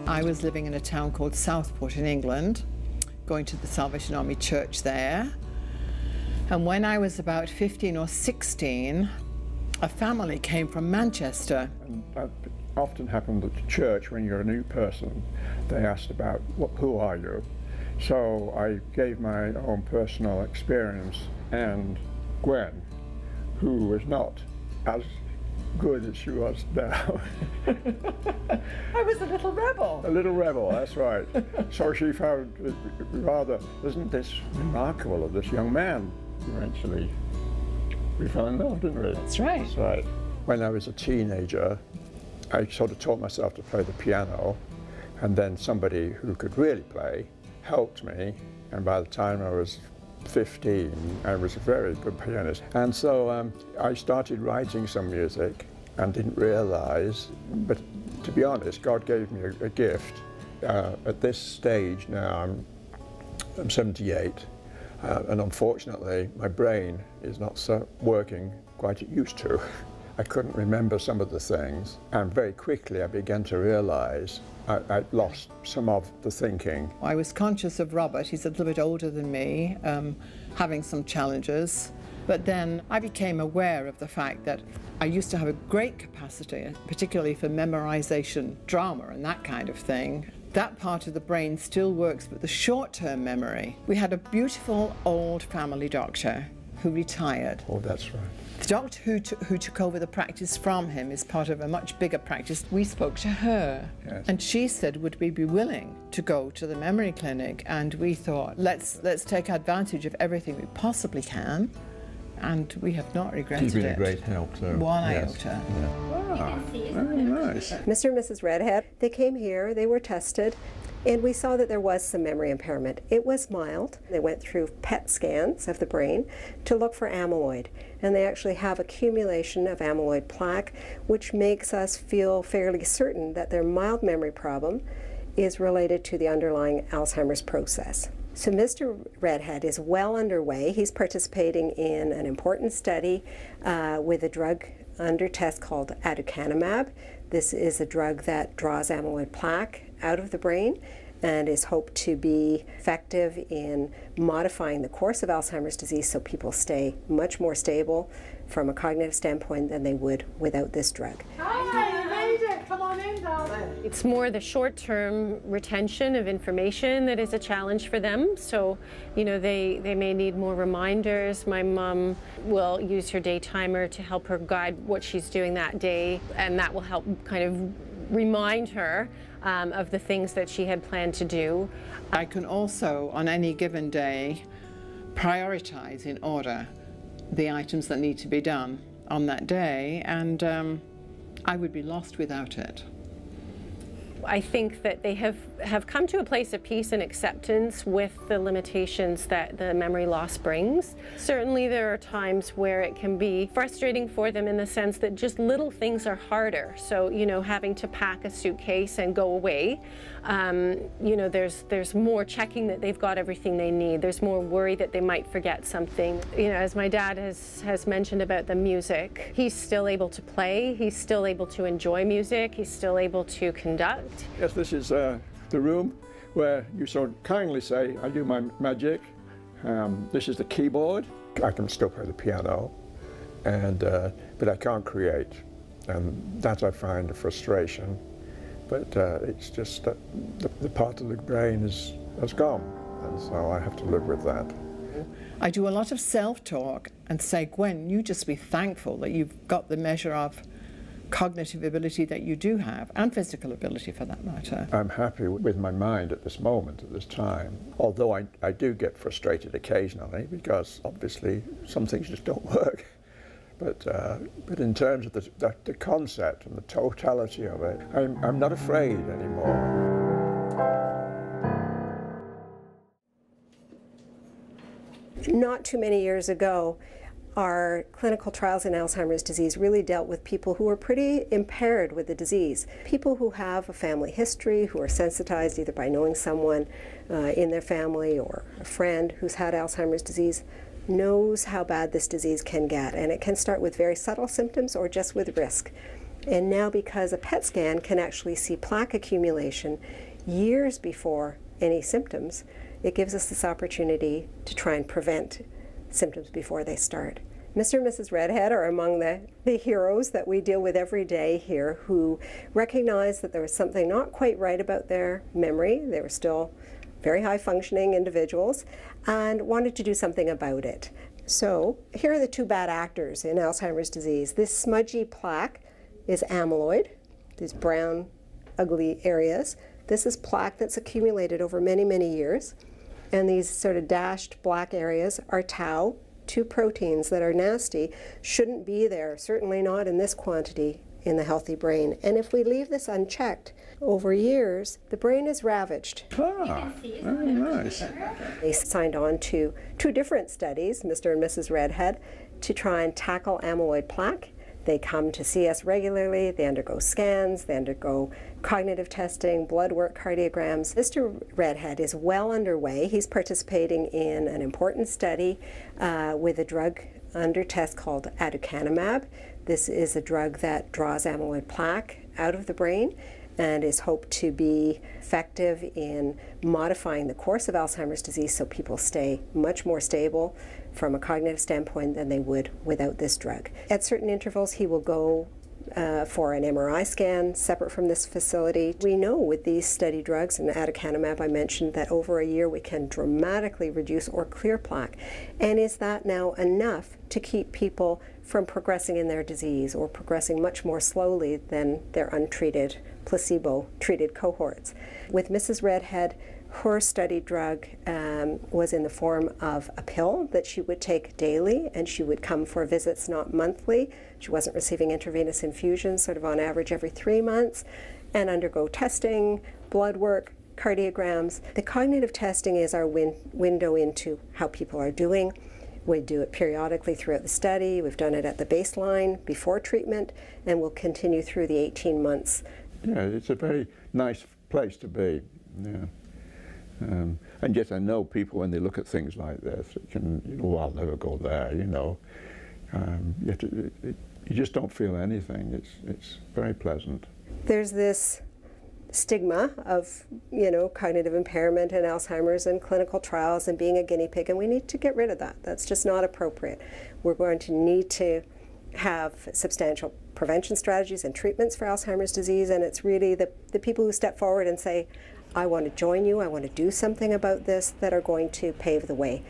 I was living in a town called Southport in England, going to the Salvation Army church there. And when I was about 15 or 16, a family came from Manchester. And that often happened at the church when you're a new person. They asked about, who are you? So I gave my own personal experience, and Gwen, who was not as good as she was now. I was a little rebel. A little rebel, that's right. So she found it rather, isn't this remarkable of this young man? Eventually, we fell in love, didn't we? That's right. That's right. When I was a teenager, I sort of taught myself to play the piano, and then somebody who could really play helped me, and by the time I was 15, I was a very good pianist. And so I started writing some music and didn't realize, but to be honest, God gave me a gift. At this stage now, I'm 78, and unfortunately, my brain is not so working quite it used to. I couldn't remember some of the things, and very quickly I began to realize I'd lost some of the thinking. I was conscious of Robert, he's a little bit older than me, having some challenges. But then I became aware of the fact that I used to have a great capacity, particularly for memorization, drama and that kind of thing. That part of the brain still works, but the short-term memory. We had a beautiful old family doctor who retired. Oh, that's right. The doctor who took over the practice from him is part of a much bigger practice. We spoke to her, yes. And she said, would we be willing to go to the memory clinic? And we thought, let's take advantage of everything we possibly can. And we have not regretted it. She's been a great help too. One yes. iota. Yeah. Ah, very nice. Mr. and Mrs. Redhead, they came here, they were tested, and we saw that there was some memory impairment. It was mild. They went through PET scans of the brain to look for amyloid, and they actually have accumulation of amyloid plaque, which makes us feel fairly certain that their mild memory problem is related to the underlying Alzheimer's process. So Mr. Redhead is well underway. He's participating in an important study with a drug under test called aducanumab. This is a drug that draws amyloid plaque out of the brain and is hoped to be effective in modifying the course of Alzheimer's disease so people stay much more stable from a cognitive standpoint than they would without this drug. Hi, you made it. Come on in, darling. It's more the short-term retention of information that is a challenge for them. So, you know, they may need more reminders. My mom will use her day timer to help her guide what she's doing that day, and that will help kind of remind her of the things that she had planned to do. I can also, on any given day, prioritize in order the items that need to be done on that day, and I would be lost without it. I think that they have come to a place of peace and acceptance with the limitations that the memory loss brings. Certainly there are times where it can be frustrating for them in the sense that just little things are harder. So, you know, having to pack a suitcase and go away, you know, there's more checking that they've got everything they need. There's more worry that they might forget something. You know, as my dad has mentioned about the music, he's still able to play, he's still able to enjoy music, he's still able to conduct. Yes, this is the room where you so kindly say, I do my magic. This is the keyboard. I can still play the piano, and but I can't create. And that I find a frustration. But it's just that the part of the brain has gone, and so I have to live with that. I do a lot of self-talk and say, Gwen, you just be thankful that you've got the measure of cognitive ability that you do have, and physical ability for that matter. I'm happy with my mind at this moment, at this time, although I do get frustrated occasionally because obviously some things just don't work. But in terms of the concept and the totality of it, I'm not afraid anymore. Not too many years ago, our clinical trials in Alzheimer's disease really dealt with people who were pretty impaired with the disease. People who have a family history, who are sensitized either by knowing someone in their family or a friend who's had Alzheimer's disease, knows how bad this disease can get. And it can start with very subtle symptoms or just with risk. And now, because a PET scan can actually see plaque accumulation years before any symptoms, it gives us this opportunity to try and prevent symptoms before they start. Mr. and Mrs. Redhead are among the heroes that we deal with every day here, who recognized that there was something not quite right about their memory. They were still very high functioning individuals and wanted to do something about it. So here are the two bad actors in Alzheimer's disease. This smudgy plaque is amyloid, these brown, ugly areas. This is plaque that's accumulated over many, many years. And these sort of dashed black areas are tau, two proteins that are nasty, shouldn't be there, certainly not in this quantity in the healthy brain. And if we leave this unchecked over years, the brain is ravaged. Ah, very nice. They signed on to two different studies, Mr. and Mrs. Redhead, to try and tackle amyloid plaque. They come to see us regularly, they undergo scans, they undergo cognitive testing, blood work, cardiograms. Mr. Redhead is well underway. He's participating in an important study with a drug under test called aducanumab. This is a drug that draws amyloid plaque out of the brain and is hoped to be effective in modifying the course of Alzheimer's disease so people stay much more stable from a cognitive standpoint than they would without this drug. At certain intervals, he will go for an MRI scan separate from this facility. We know with these study drugs, and aducanumab I mentioned, that over a year we can dramatically reduce or clear plaque. And is that now enough to keep people from progressing in their disease or progressing much more slowly than their untreated, placebo-treated cohorts? With Mrs. Redhead, her study drug was in the form of a pill that she would take daily, and she would come for visits not monthly. She wasn't receiving intravenous infusions, sort of on average every 3 months, and undergo testing, blood work, cardiograms. The cognitive testing is our window into how people are doing. We do it periodically throughout the study. We've done it at the baseline before treatment, and we'll continue through the 18 months. Yeah, it's a very nice place to be. Yeah. And yet I know people, when they look at things like this, it can, well, I'll never go there, yet you just don't feel anything. It's very pleasant. There's this stigma of, cognitive impairment and Alzheimer's and clinical trials and being a guinea pig, and we need to get rid of that. That's just not appropriate. We're going to need to have substantial prevention strategies and treatments for Alzheimer's disease, and it's really the people who step forward and say, I want to join you, I want to do something about this, that are going to pave the way.